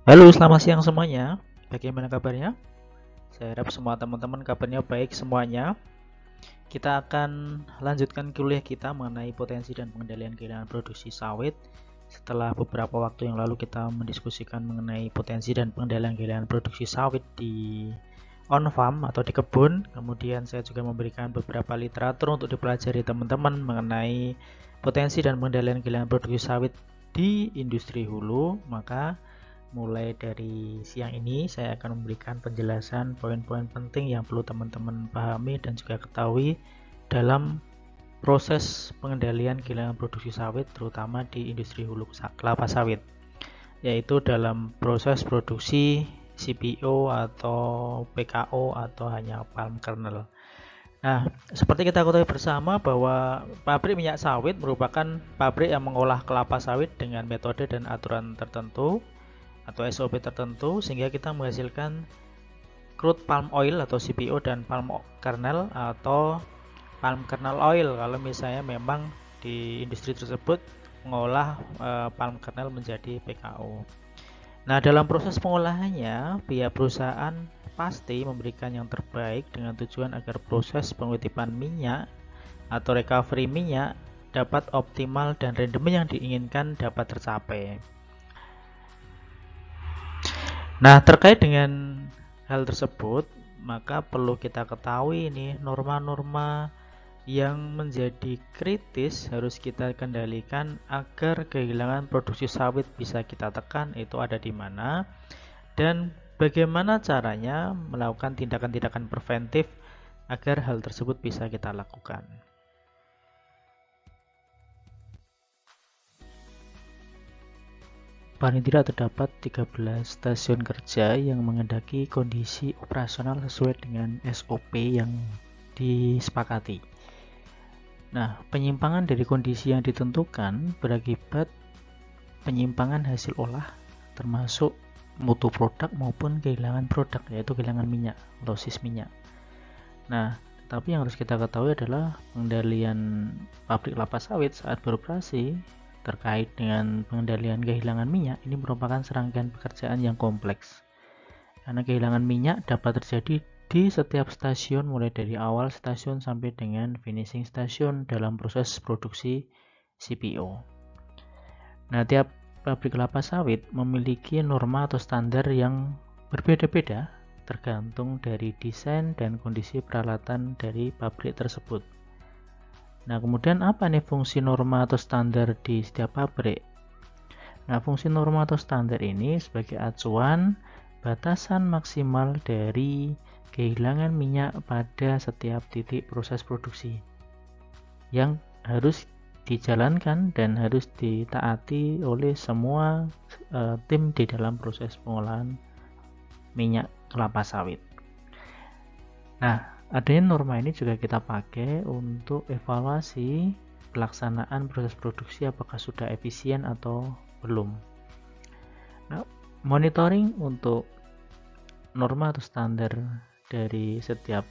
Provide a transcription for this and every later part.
Halo, selamat siang semuanya. Bagaimana kabarnya? Saya harap semua teman-teman kabarnya baik semuanya. Kita akan lanjutkan kuliah kita mengenai potensi dan pengendalian kehilangan produksi sawit. Setelah beberapa waktu yang lalu kita mendiskusikan mengenai potensi dan pengendalian kehilangan produksi sawit di on farm atau di kebun. Kemudian saya juga memberikan beberapa literatur untuk dipelajari teman-teman mengenai potensi dan pengendalian kehilangan produksi sawit di industri hulu. Maka mulai dari siang ini saya akan memberikan penjelasan poin-poin penting yang perlu teman-teman pahami dan juga ketahui dalam proses pengendalian kehilangan produksi sawit terutama di industri hulu kelapa sawit, yaitu dalam proses produksi CPO atau PKO atau hanya palm kernel. Nah, seperti kita ketahui bersama bahwa pabrik minyak sawit merupakan pabrik yang mengolah kelapa sawit dengan metode dan aturan tertentu atau SOP tertentu sehingga kita menghasilkan crude palm oil atau CPO dan palm kernel atau palm kernel oil kalau misalnya memang di industri tersebut mengolah palm kernel menjadi PKO. Nah, dalam proses pengolahannya, pihak perusahaan pasti memberikan yang terbaik dengan tujuan agar proses pengutipan minyak atau recovery minyak dapat optimal dan rendemen yang diinginkan dapat tercapai. Nah, terkait dengan hal tersebut, maka perlu kita ketahui ini norma-norma yang menjadi kritis harus kita kendalikan agar kehilangan produksi sawit bisa kita tekan itu ada di mana dan bagaimana caranya melakukan tindakan-tindakan preventif agar hal tersebut bisa kita lakukan. Paling tidak terdapat 13 stasiun kerja yang menghendaki kondisi operasional sesuai dengan SOP yang disepakati. Nah, penyimpangan dari kondisi yang ditentukan berakibat penyimpangan hasil olah termasuk mutu produk maupun kehilangan produk, yaitu kehilangan minyak, losis minyak. Nah, tapi yang harus kita ketahui adalah pengendalian pabrik kelapa sawit saat beroperasi terkait dengan pengendalian kehilangan minyak ini merupakan serangkaian pekerjaan yang kompleks. Karena kehilangan minyak dapat terjadi di setiap stasiun mulai dari awal stasiun sampai dengan finishing stasiun dalam proses produksi CPO. Nah, tiap pabrik kelapa sawit memiliki norma atau standar yang berbeda-beda tergantung dari desain dan kondisi peralatan dari pabrik tersebut. Nah, kemudian apa nih fungsi norma atau standar di setiap pabrik? Nah, fungsi norma atau standar ini sebagai acuan batasan maksimal dari kehilangan minyak pada setiap titik proses produksi yang harus dijalankan dan harus ditaati oleh semua tim di dalam proses pengolahan minyak kelapa sawit. Nah, adanya norma ini juga kita pakai untuk evaluasi pelaksanaan proses produksi apakah sudah efisien atau belum. Nah, monitoring untuk norma atau standar dari setiap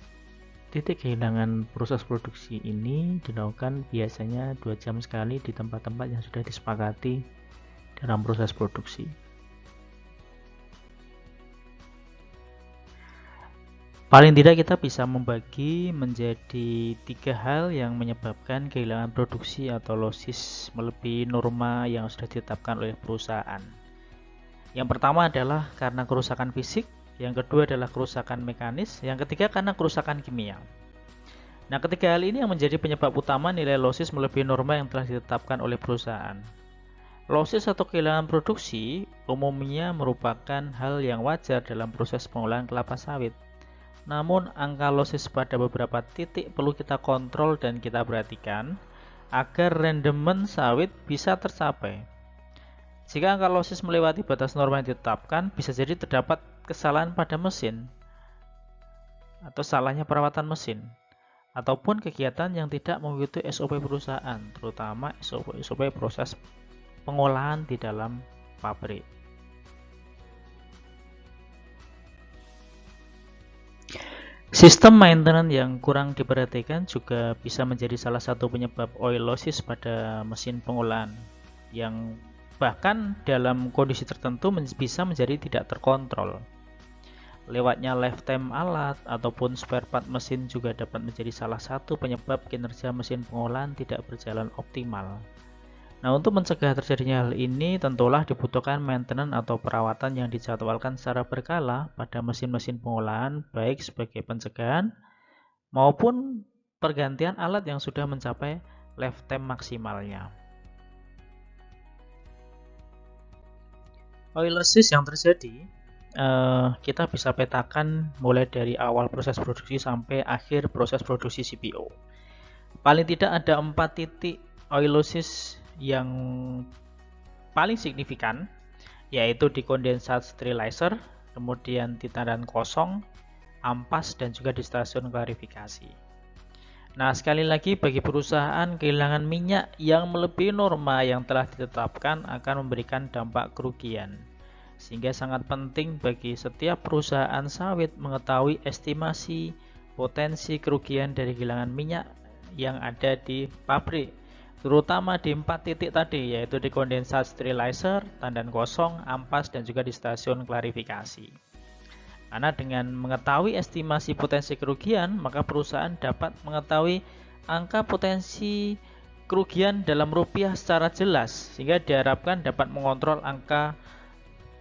titik kehilangan proses produksi ini dilakukan biasanya 2 jam sekali di tempat-tempat yang sudah disepakati dalam proses produksi. Paling tidak kita bisa membagi menjadi 3 hal yang menyebabkan kehilangan produksi atau losis melebihi norma yang sudah ditetapkan oleh perusahaan. Yang pertama adalah karena kerusakan fisik, yang kedua adalah kerusakan mekanis, yang ketiga karena kerusakan kimia. Nah, ketiga hal ini yang menjadi penyebab utama nilai losis melebihi norma yang telah ditetapkan oleh perusahaan. Losis atau kehilangan produksi umumnya merupakan hal yang wajar dalam proses pengolahan kelapa sawit. Namun, angka losis pada beberapa titik perlu kita kontrol dan kita perhatikan agar rendemen sawit bisa tercapai. Jika angka losis melewati batas norma yang ditetapkan, bisa jadi terdapat kesalahan pada mesin atau salahnya perawatan mesin ataupun kegiatan yang tidak mengikuti SOP perusahaan, terutama SOP proses pengolahan di dalam pabrik. Sistem maintenance yang kurang diperhatikan juga bisa menjadi salah satu penyebab oil losis pada mesin pengolahan yang bahkan dalam kondisi tertentu bisa menjadi tidak terkontrol. Lewatnya lifetime alat ataupun spare part mesin juga dapat menjadi salah satu penyebab kinerja mesin pengolahan tidak berjalan optimal. Nah, untuk mencegah terjadinya hal ini, tentulah dibutuhkan maintenance atau perawatan yang dijadwalkan secara berkala pada mesin-mesin pengolahan, baik sebagai pencegahan maupun pergantian alat yang sudah mencapai lifetime maksimalnya. Oil loss yang terjadi, kita bisa petakan mulai dari awal proses produksi sampai akhir proses produksi CPO. Paling tidak ada 4 titik oil losses yang paling signifikan, yaitu di kondensat sterilizer, kemudian di tandan kosong, ampas, dan juga di stasiun klarifikasi. Nah, sekali lagi, bagi perusahaan, kehilangan minyak yang melebihi norma yang telah ditetapkan akan memberikan dampak kerugian. Sehingga sangat penting bagi setiap perusahaan sawit mengetahui estimasi potensi kerugian dari kehilangan minyak yang ada di pabrik, terutama di 4 titik tadi, yaitu di kondensat sterilizer, tandan kosong, ampas, dan juga di stasiun klarifikasi. Karena dengan mengetahui estimasi potensi kerugian, maka perusahaan dapat mengetahui angka potensi kerugian dalam rupiah secara jelas, sehingga diharapkan dapat mengontrol angka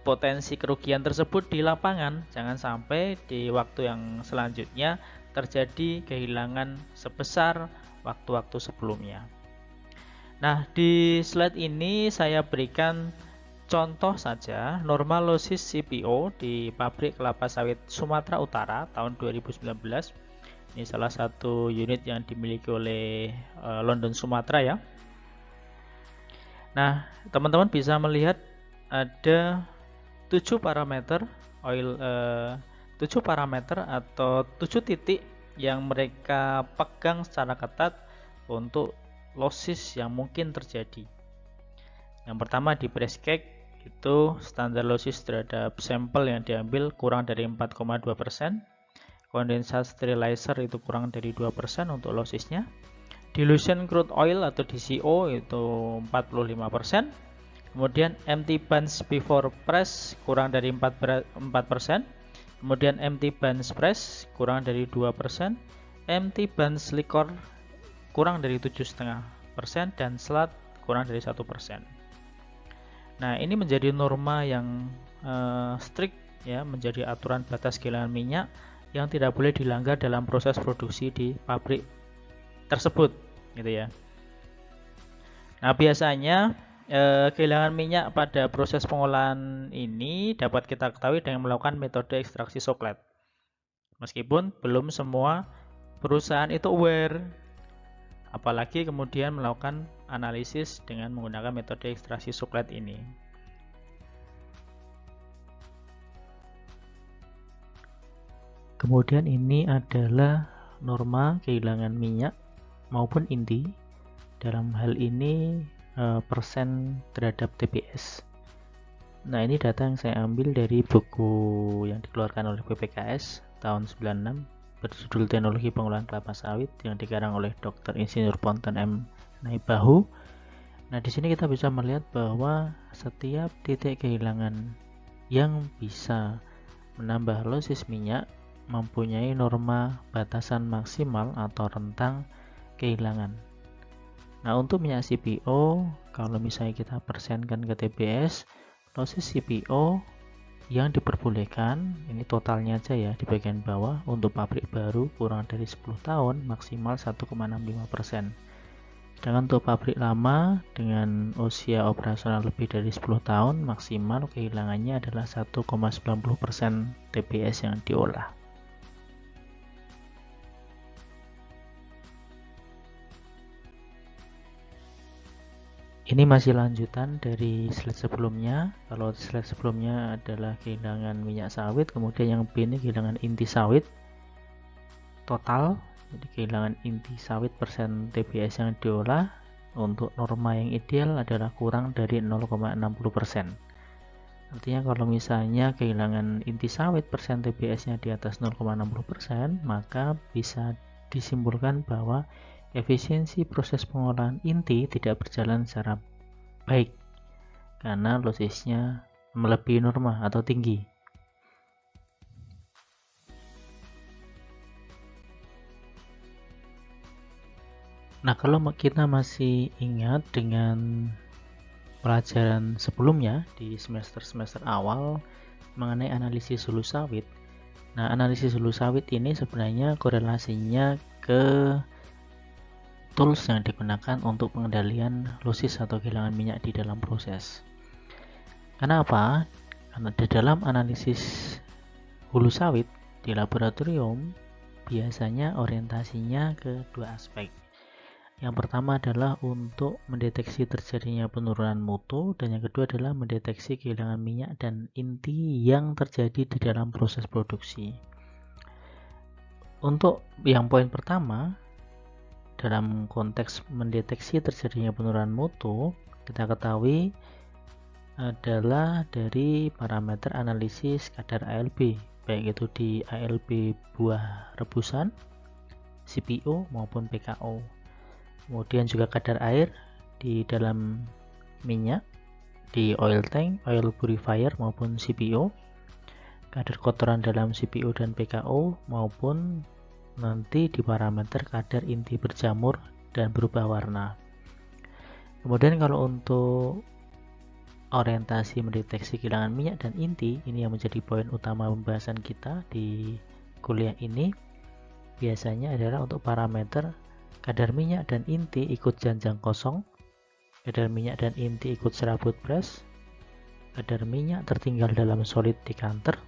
potensi kerugian tersebut di lapangan. Jangan sampai di waktu yang selanjutnya terjadi kehilangan sebesar waktu-waktu sebelumnya. Nah, di slide ini saya berikan contoh saja norma losses CPO di pabrik kelapa sawit Sumatera Utara tahun 2019. Ini salah satu unit yang dimiliki oleh London Sumatera ya. Nah, teman-teman bisa melihat ada 7 parameter atau 7 titik yang mereka pegang secara ketat untuk losses yang mungkin terjadi. Yang pertama di press cake, itu standar losses terhadap sampel yang diambil kurang dari 4,2%. Kondensat sterilizer itu kurang dari 2% untuk lossesnya. Dilution crude oil atau DCO itu 45%. Kemudian empty bunch before press kurang dari 4%. Kemudian empty bunch press kurang dari 2%. Empty bunch liquor kurang dari 7,5%, dan slat kurang dari 1%. Nah, ini menjadi norma yang strict ya, menjadi aturan batas kehilangan minyak yang tidak boleh dilanggar dalam proses produksi di pabrik tersebut, gitu ya. Nah, biasanya kehilangan minyak pada proses pengolahan ini dapat kita ketahui dengan melakukan metode ekstraksi soklet. Meskipun belum semua perusahaan itu aware, apalagi kemudian melakukan analisis dengan menggunakan metode ekstraksi soklet ini. Kemudian ini adalah norma kehilangan minyak maupun inti. Dalam hal ini persen terhadap TPS. Nah, ini data yang saya ambil dari buku yang dikeluarkan oleh BPKS tahun 96 berjudul Teknologi Pengolahan Kelapa Sawit yang dikarang oleh Dr. Insinyur Ponten M. Naibahu. Nah, di sini kita bisa melihat bahwa setiap titik kehilangan yang bisa menambah losses minyak mempunyai norma batasan maksimal atau rentang kehilangan. Nah, untuk minyak CPO, kalau misalnya kita persenkan ke TPS, losses CPO yang diperbolehkan, ini totalnya aja ya di bagian bawah, untuk pabrik baru kurang dari 10 tahun maksimal 1,65%. Sedangkan untuk pabrik lama dengan usia operasional lebih dari 10 tahun maksimal kehilangannya adalah 1,90% TPS yang diolah. Ini masih lanjutan dari slide sebelumnya. Kalau slide sebelumnya adalah kehilangan minyak sawit, kemudian yang B ini kehilangan inti sawit total. Jadi kehilangan inti sawit persen TPS yang diolah untuk norma yang ideal adalah kurang dari 0,60%. Artinya kalau misalnya kehilangan inti sawit persen TPS-nya di atas 0,60%, maka bisa disimpulkan bahwa efisiensi proses pengolahan inti tidak berjalan secara baik. karena losisnya melebihi norma atau tinggi. Nah, kalau kita masih ingat dengan pelajaran sebelumnya di semester-semester awal mengenai analisis hulu sawit. Nah, analisis hulu sawit ini sebenarnya korelasinya ke tools yang digunakan untuk pengendalian losis atau kehilangan minyak di dalam proses. Kenapa? Karena di dalam analisis hulu sawit di laboratorium biasanya orientasinya ke dua aspek. Yang pertama adalah untuk mendeteksi terjadinya penurunan mutu, dan yang kedua adalah mendeteksi kehilangan minyak dan inti yang terjadi di dalam proses produksi. Untuk yang poin pertama, dalam konteks mendeteksi terjadinya penurunan mutu, kita ketahui adalah dari parameter analisis kadar ALB, baik itu di ALB buah rebusan, CPO maupun PKO. Kemudian juga kadar air di dalam minyak, di oil tank, oil purifier maupun CPO, kadar kotoran dalam CPO dan PKO, maupun nanti di parameter kadar inti berjamur dan berubah warna. Kemudian kalau untuk orientasi mendeteksi kehilangan minyak dan inti, ini yang menjadi poin utama pembahasan kita di kuliah ini, biasanya adalah untuk parameter kadar minyak dan inti ikut janjang kosong, kadar minyak dan inti ikut serabut press, kadar minyak tertinggal dalam solid decanter,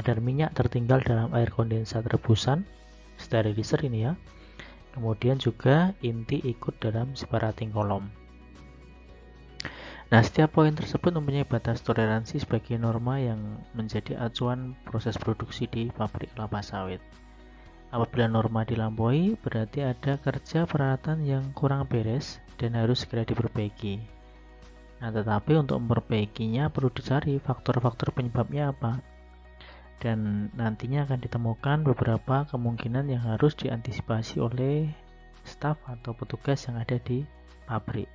kadar minyak tertinggal dalam air kondensat rebusan, sterilizer ini ya, kemudian juga inti ikut dalam separating column. Nah, setiap poin tersebut mempunyai batas toleransi sebagai norma yang menjadi acuan proses produksi di pabrik kelapa sawit. Apabila norma dilampaui, berarti ada kerja peralatan yang kurang beres dan harus segera diperbaiki. Nah, tetapi untuk memperbaikinya perlu dicari faktor-faktor penyebabnya apa. Dan nantinya akan ditemukan beberapa kemungkinan yang harus diantisipasi oleh staf atau petugas yang ada di pabrik.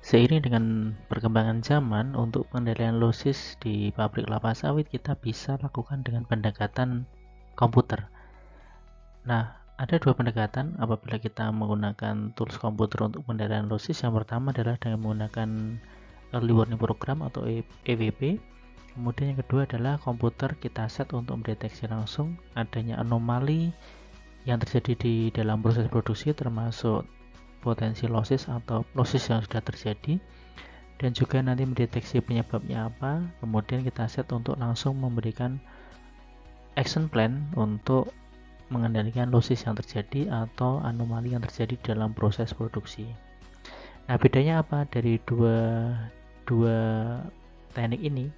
Seiring dengan perkembangan zaman, untuk pengendalian losis di pabrik kelapa sawit kita bisa lakukan dengan pendekatan komputer. Nah, ada dua pendekatan apabila kita menggunakan tools komputer untuk pengendalian losis. Yang pertama adalah dengan menggunakan Early Warning Program atau EWP. Kemudian yang kedua adalah komputer kita set untuk mendeteksi langsung adanya anomali yang terjadi di dalam proses produksi, termasuk potensi losis atau losis yang sudah terjadi, dan juga nanti mendeteksi penyebabnya apa. Kemudian kita set untuk langsung memberikan action plan untuk mengendalikan losis yang terjadi atau anomali yang terjadi dalam proses produksi. Nah, bedanya apa dari dua teknik ini?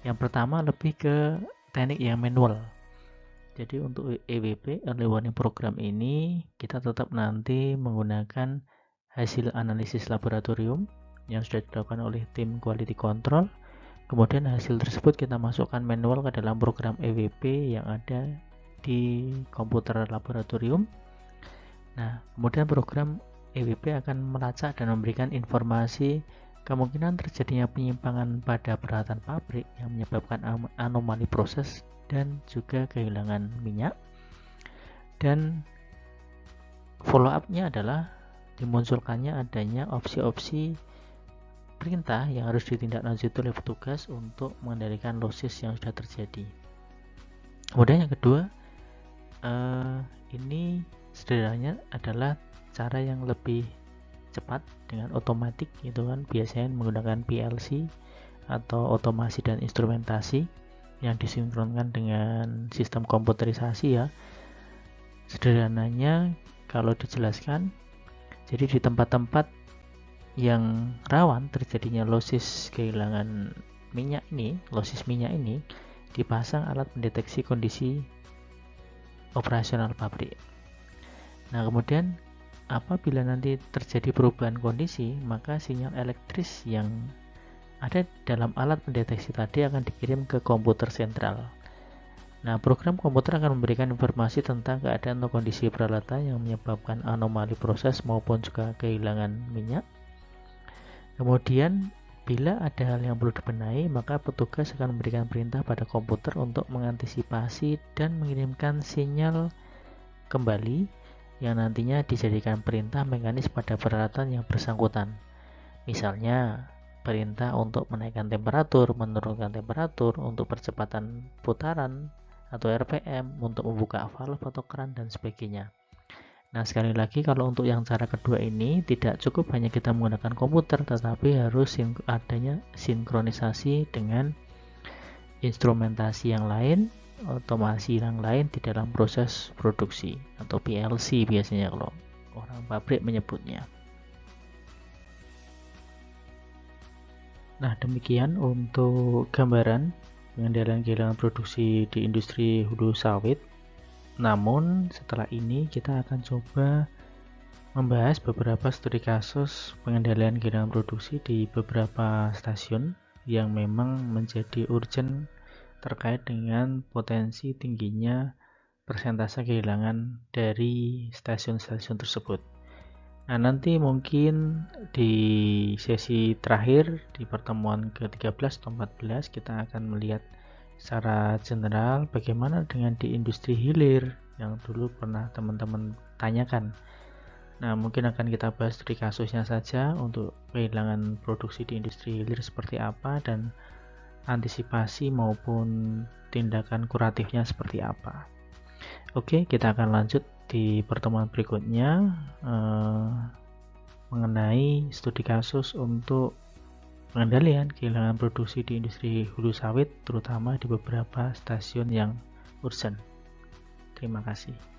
Yang pertama lebih ke teknik yang manual. Jadi untuk EWP, Early Warning Program ini, kita tetap nanti menggunakan hasil analisis laboratorium yang sudah dilakukan oleh tim quality control. Kemudian hasil tersebut kita masukkan manual ke dalam program EWP yang ada di komputer laboratorium. Nah, kemudian program EWP akan melacak dan memberikan informasi kemungkinan terjadinya penyimpangan pada peralatan pabrik yang menyebabkan anomali proses dan juga kehilangan minyak. Dan follow up-nya adalah dimunculkannya adanya opsi-opsi perintah yang harus ditindaklanjuti oleh petugas untuk mengendalikan losis yang sudah terjadi. Kemudian yang kedua, ini sederhananya adalah cara yang lebih cepat dengan otomatik, gitu kan, biasanya menggunakan PLC atau otomasi dan instrumentasi yang disinkronkan dengan sistem komputerisasi ya. Sederhananya kalau dijelaskan, jadi di tempat-tempat yang rawan terjadinya losis kehilangan minyak ini, losis minyak ini, dipasang alat mendeteksi kondisi operasional pabrik. Nah, kemudian apabila nanti terjadi perubahan kondisi, maka sinyal elektris yang ada dalam alat pendeteksi tadi akan dikirim ke komputer sentral. Nah, program komputer akan memberikan informasi tentang keadaan atau kondisi peralatan yang menyebabkan anomali proses maupun juga kehilangan minyak. Kemudian, bila ada hal yang perlu dibenahi, maka petugas akan memberikan perintah pada komputer untuk mengantisipasi dan mengirimkan sinyal kembali yang nantinya dijadikan perintah mekanis pada peralatan yang bersangkutan. Misalnya, perintah untuk menaikkan temperatur, menurunkan temperatur, untuk percepatan putaran atau RPM, untuk membuka valve atau keran dan sebagainya. Nah, sekali lagi kalau untuk yang cara kedua ini tidak cukup hanya kita menggunakan komputer, tetapi harus adanya sinkronisasi dengan instrumentasi yang lain, otomasi yang lain di dalam proses produksi atau PLC biasanya kalau orang pabrik menyebutnya. Nah, demikian untuk gambaran pengendalian kehilangan produksi di industri hulu sawit. Namun setelah ini kita akan coba membahas beberapa studi kasus pengendalian kehilangan produksi di beberapa stasiun yang memang menjadi urgent terkait dengan potensi tingginya persentase kehilangan dari stasiun-stasiun tersebut. Nah, nanti mungkin di sesi terakhir di pertemuan ke-13 atau 14 kita akan melihat secara general bagaimana dengan di industri hilir yang dulu pernah teman-teman tanyakan. Nah, mungkin akan kita bahas dari kasusnya saja untuk kehilangan produksi di industri hilir seperti apa dan antisipasi maupun tindakan kuratifnya seperti apa. Oke, kita akan lanjut di pertemuan berikutnya mengenai studi kasus untuk pengendalian kehilangan produksi di industri hulu sawit, terutama di beberapa stasiun yang urgent. Terima kasih.